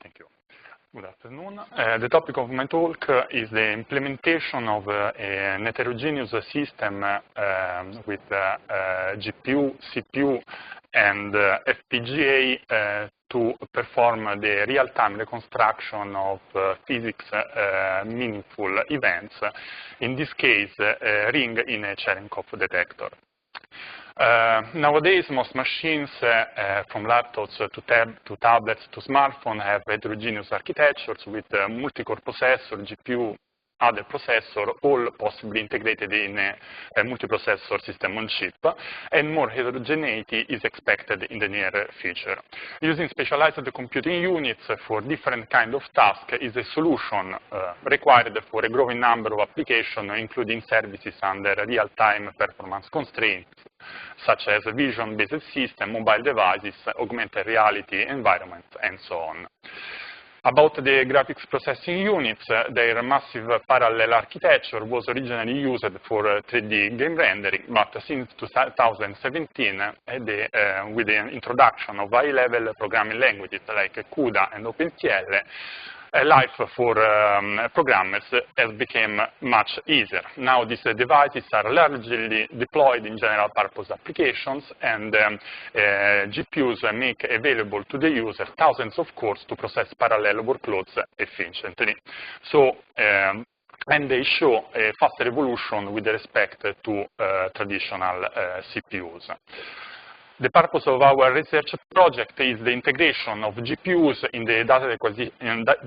Thank you. Good afternoon. The topic of my talk is the implementation of an heterogeneous system with GPU, CPU, and FPGA to perform the real-time reconstruction of physics meaningful events, in this case, a ring in a Cherenkov detector. Nowadays, most machines, from laptops to tablets to smartphones, have heterogeneous architectures with multi-core processor, GPU, other processor, all possibly integrated in a multiprocessor system on chip, and more heterogeneity is expected in the near future. Using specialized computing units for different kind of tasks is a solution required for a growing number of applications, including services under real-time performance constraints, such as vision-based system, mobile devices, augmented reality environments, and so on. About the graphics processing units, their massive parallel architecture was originally used for 3D game rendering, but since 2017, with the introduction of high-level programming languages like CUDA and OpenCL, life for programmers has become much easier. Now these devices are largely deployed in general purpose applications, and GPUs make available to the user thousands of cores to process parallel workloads efficiently. So, and they show a faster evolution with respect to traditional CPUs. The purpose of our research project is the integration of GPUs in the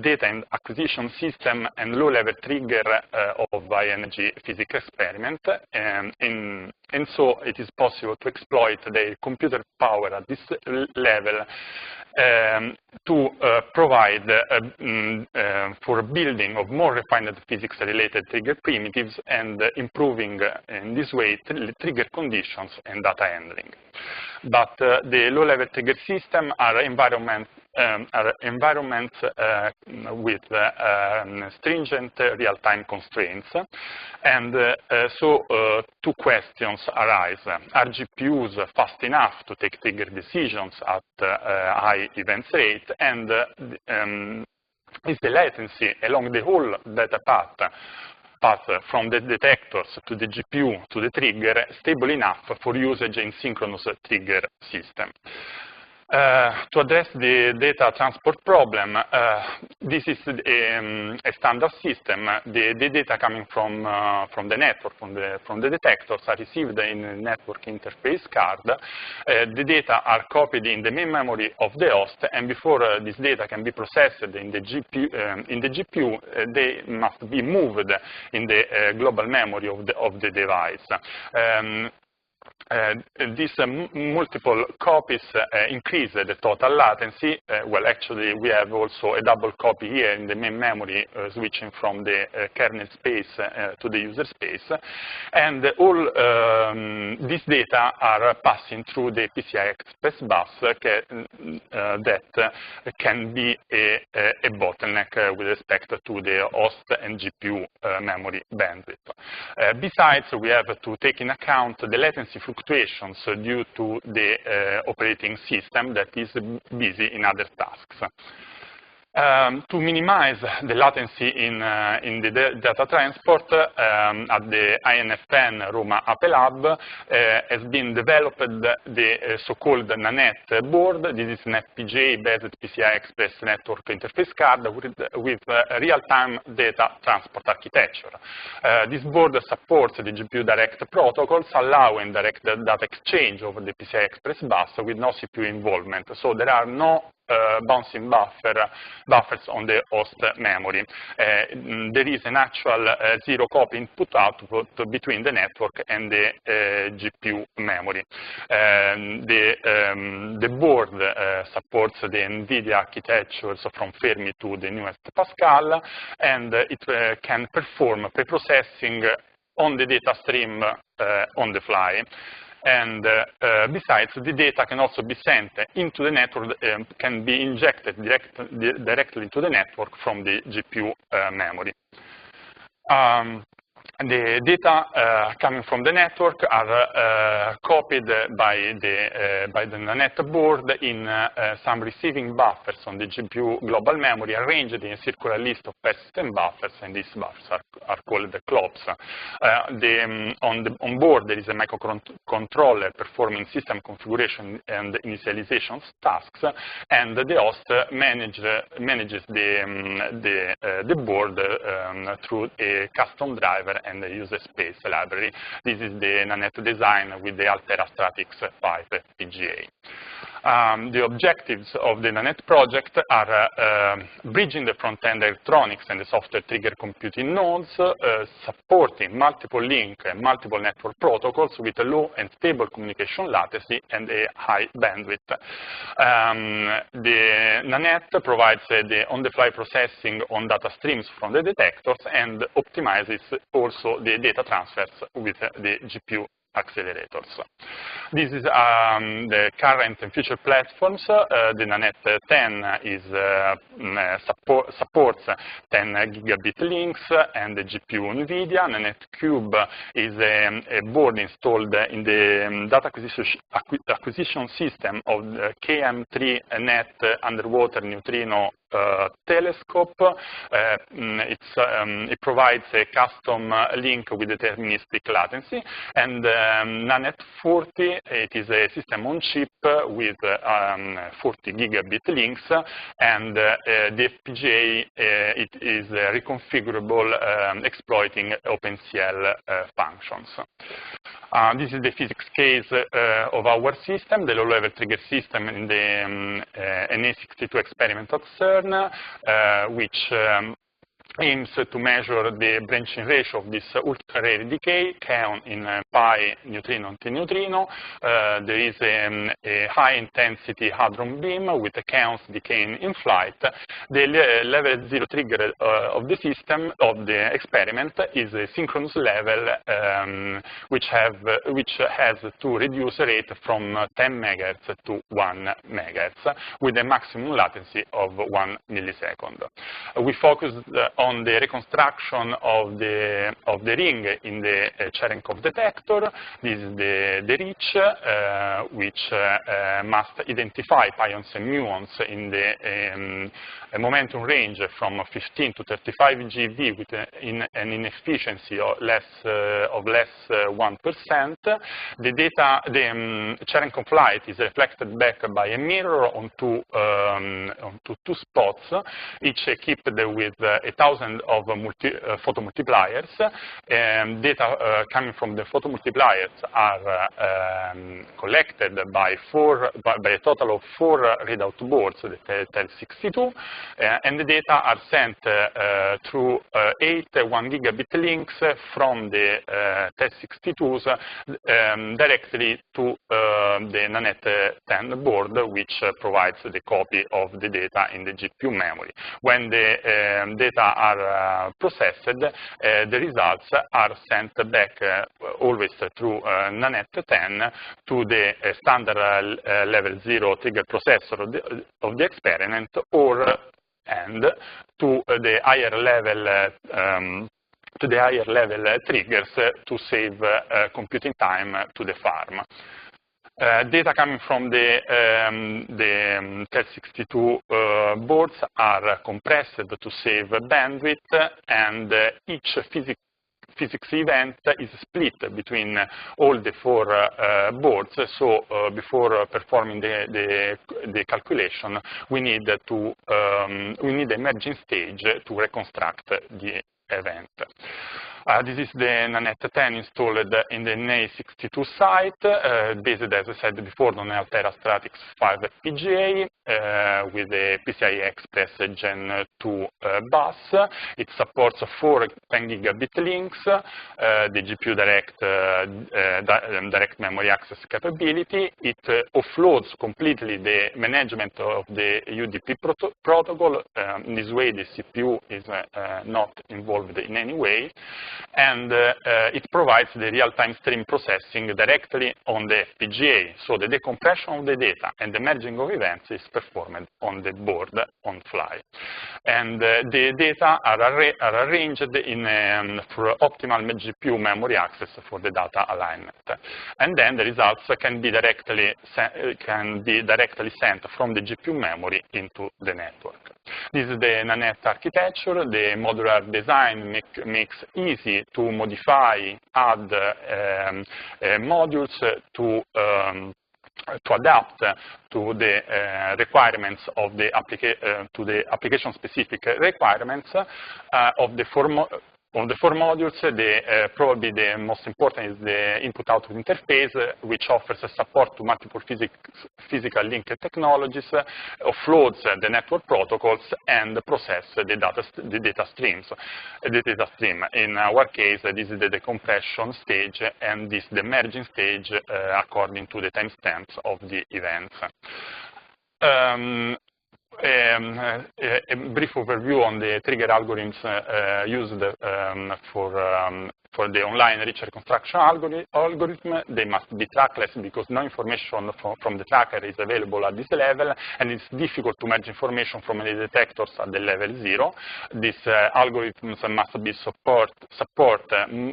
data acquisition system and low-level trigger of high-energy physics experiment. And so it is possible to exploit the computer power at this level to provide for building of more refined physics-related trigger primitives and improving in this way trigger conditions and data handling. But the low-level trigger system are environments with stringent real-time constraints, and so two questions arise. Are GPUs fast enough to take trigger decisions at high event rate, and is the latency along the whole data path from the detectors to the GPU to the trigger stable enough for usage in synchronous trigger system? To address the data transport problem, this is a standard system. The data coming from the network, from the detectors, are received in a network interface card. The data are copied in the main memory of the host, and before this data can be processed in the GPU, they must be moved in the global memory of the device. These multiple copies increase the total latency. Well, actually, we have also a double copy here in the main memory, switching from the kernel space to the user space. And all these data are passing through the PCI Express bus that can be a bottleneck with respect to the host and GPU memory bandwidth. Besides, we have to take in account the latency fluctuations due to the operating system that is busy in other tasks. To minimize the latency in the data transport, at the INFN Roma Ape Lab has been developed the so-called NANET board. This is an FPGA-based PCI Express network interface card with real-time data transport architecture. This board supports the GPU direct protocols, allowing direct data exchange over the PCI Express bus with no CPU involvement. So there are no bouncing buffers on the host memory. There is an actual zero copy input-output between the network and the GPU memory. The board supports the NVIDIA architectures from Fermi to the newest Pascal, and it can perform pre-processing on the data stream on the fly. And besides, the data can also be sent into the network, can be injected directly into the network from the GPU memory. the data coming from the network are copied by the NANET board in some receiving buffers on the GPU global memory, arranged in a circular list of persistent buffers, and these buffers are called the CLOPS. On board there is a microcontroller performing system configuration and initialization tasks, and the host manages the board through a custom driver and the user space library. This is the NANET design with the Altera Stratix 5 FPGA. The objectives of the NANET project are bridging the front-end electronics and the software trigger computing nodes, supporting multiple link and multiple network protocols with a low and stable communication latency and a high bandwidth. The NANET provides the on-the-fly processing on data streams from the detectors and optimizes also the data transfers with the GPU accelerators. This is the current and future platforms. The NANET 10 supports 10 gigabit links and the GPU NVIDIA. NANET Cube is a board installed in the data acquisition system of the KM3 NET underwater neutrino telescope. It provides a custom link with deterministic latency, and NANET 40, it is a system on chip with 40 gigabit links, and the FPGA it is reconfigurable exploiting OpenCL functions. This is the physics case of our system, the low-level trigger system in the NA62 experiment at CERN, which aims to measure the branching ratio of this ultra-rare decay, K in pi neutrino antineutrino. There is a high-intensity hadron beam with a chaos decaying in flight. The level 0 trigger of the system, of the experiment, is a synchronous level which has to reduce rate from 10 MHz to 1 MHz with a maximum latency of 1 millisecond. We focused on the reconstruction of the ring in the Cherenkov detector. This is the reach, which must identify pions and muons in the momentum range from 15 to 35 GeV with an inefficiency of less 1%. The data, the Cherenkov light is reflected back by a mirror onto two spots, each equipped with 1,000 of photomultipliers. Data coming from the photomultipliers are collected by a total of 4 readout boards, the TEL62, and the data are sent through 8 1 gigabit links from the TEL62s directly to the NANET 10 board, which provides the copy of the data in the GPU memory. When the data are processed, the results are sent back always through NANET 10 to the standard level 0 trigger processor of the experiment, and to the higher level triggers to save computing time to the farm. Data coming from the TEL62 boards are compressed to save bandwidth, and each physics event is split between all the 4 boards. So before performing the calculation, we need a merging stage to reconstruct the event. This is the NANET 10 installed in the NA62 site, based, as I said before, on Altera Stratix 5 FPGA with the PCI Express Gen 2 bus. It supports 4 10 gigabit links, the GPU direct memory access capability. It offloads completely the management of the UDP protocol. In this way, the CPU is not involved in any way. and it provides the real-time stream processing directly on the FPGA. So the decompression of the data and the merging of events is performed on the board on fly. And the data are arranged for optimal GPU memory access for the data alignment. And then the results can be directly sent from the GPU memory into the network. This is the NANET architecture. The modular design makes easy to modify, add modules to adapt to the requirements of the application-specific requirements of the four modules. Probably the most important is the input-output interface, which offers support to multiple physical link technologies, offloads the network protocols, and process the data streams. The data stream. In our case, this is the decompression stage, and this is the merging stage according to the timestamps of the events. A brief overview on the trigger algorithms used for the online rich reconstruction algorithm. They must be trackless because no information from the tracker is available at this level, and it's difficult to merge information from the detectors at the level 0. These algorithms must be support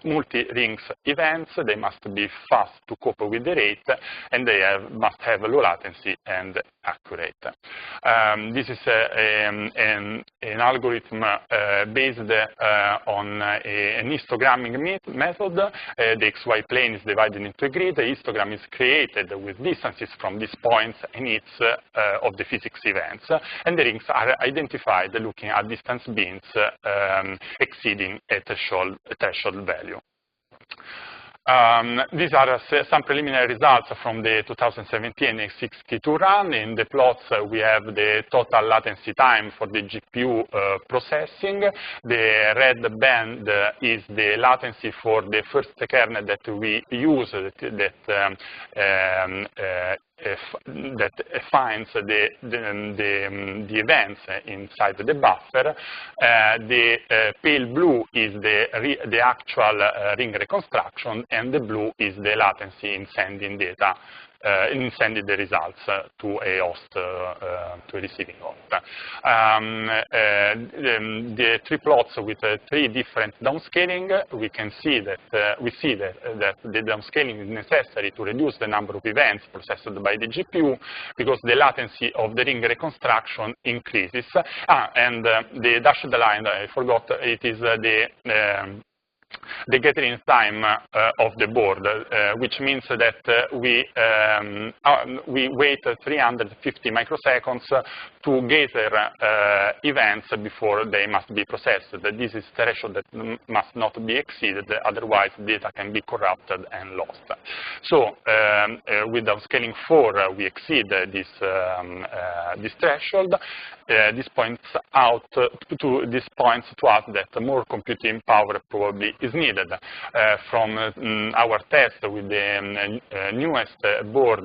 multi-rings events. They must be fast to cope with the rate, and they must have low latency and accurate. This is an algorithm based on an histogramming method. The XY plane is divided into a grid. The histogram is created with distances from these points and its of the physics events, and the rings are identified looking at distance bins exceeding a threshold value. These are some preliminary results from the 2017 X62 run. In the plots, we have the total latency time for the GPU processing. The red band is the latency for the first kernel that we use that finds the events inside the buffer. The pale blue is the actual ring reconstruction, and the blue is the latency in sending data, in sending the results to a host, to a receiving host. The three plots with three different downscaling, we can see that the downscaling is necessary to reduce the number of events processed by the GPU because the latency of the ring reconstruction increases. And the dashed line, I forgot, it is the gathering time of the board, which means that we wait 350 microseconds to gather events before they must be processed. This is a threshold that must not be exceeded, otherwise data can be corrupted and lost. So with downscaling 4, we exceed this threshold. This points to us that more computing power probably is needed. From our test with the newest board,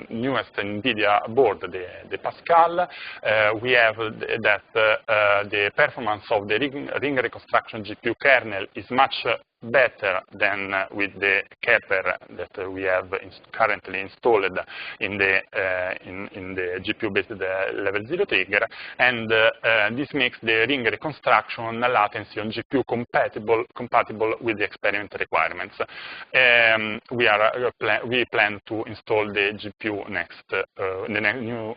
newest NVIDIA board, the Pascal, we have that the performance of the ring reconstruction GPU kernel is much better than with the Kepler that we have currently installed in the GPU-based level 0 trigger, and this makes the ring reconstruction latency on GPU compatible with the experiment requirements. We plan to install the GPU new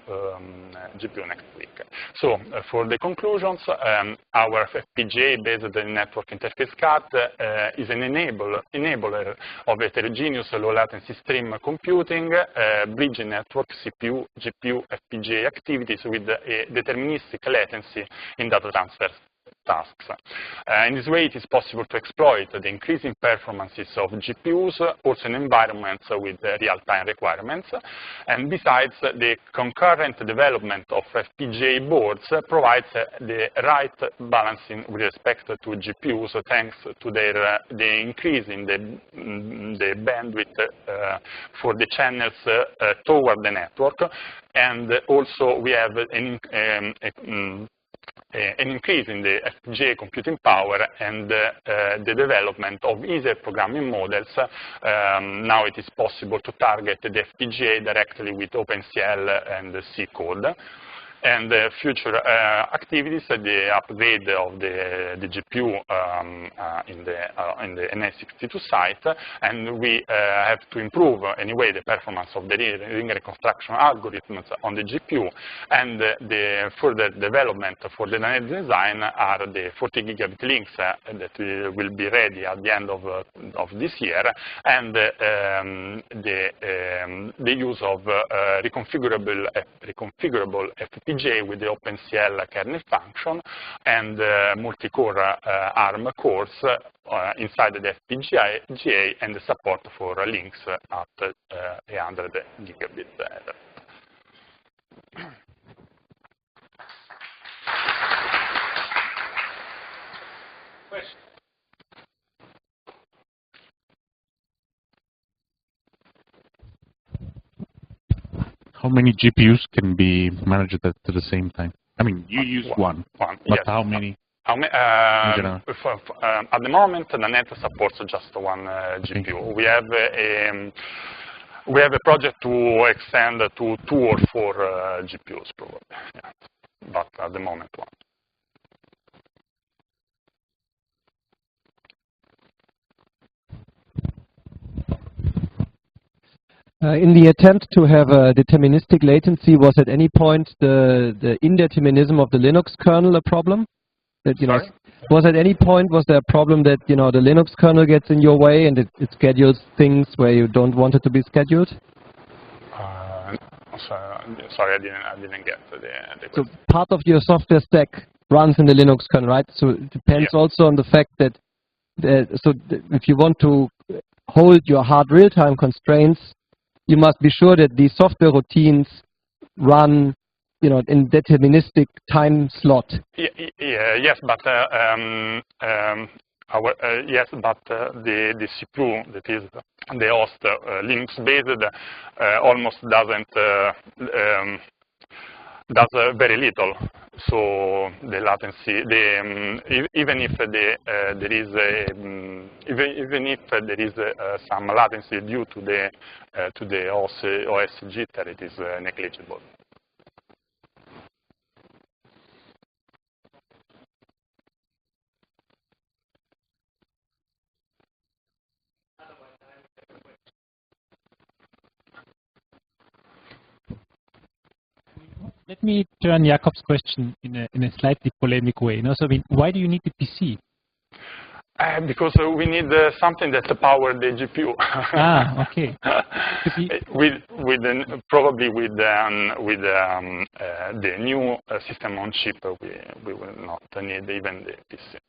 GPU next week. So for the conclusions, our FPGA-based network interface card is an enabler of heterogeneous low latency stream computing, bridging network CPU, GPU, FPGA activities with a deterministic latency in data transfer tasks. In this way, it is possible to exploit the increasing performances of GPUs, also in environments with real-time requirements. And besides, the concurrent development of FPGA boards provides the right balancing with respect to GPUs, thanks to the increase in the bandwidth for the channels toward the network. And also, we have an increase in the FPGA computing power and the development of easier programming models. Now it is possible to target the FPGA directly with OpenCL and C code. And future activities, the upgrade of the GPU in the NA62 site, and we have to improve anyway the performance of the ring reconstruction algorithms on the GPU, and the further development for the design are the 40 gigabit links that will be ready at the end of this year, and the use of reconfigurable FPGA with the OpenCL kernel function and multi-core ARM cores inside the FPGA and the support for links at 800 gigabit. Question? How many GPUs can be managed at the same time? I mean, you use one, but yes. how many? In general? At the moment, the NET supports just one GPU. Okay. We have a project to extend to 2 or 4 GPUs probably, yeah. But at the moment, one. In the attempt to have a deterministic latency, was at any point the indeterminism of the Linux kernel a problem? That, Sorry? Was at any point was there a problem that the Linux kernel gets in your way and it schedules things where you don't want it to be scheduled? Sorry, I didn't get the So question. part of your software stack runs in the Linux kernel, right? So it depends also on the fact that if you want to hold your hard real-time constraints, you must be sure that these software routines run, in deterministic time slot. Yes, but the CPU, that is the host Linux-based, almost does very little. So the latency, even if there is some latency due to the OS jitter, it is negligible. Let me turn Jakob's question in a slightly polemic way. So, why do you need the PC? Because we need something that power the GPU. Okay. Probably with the new system on chip, we will not need even the PC.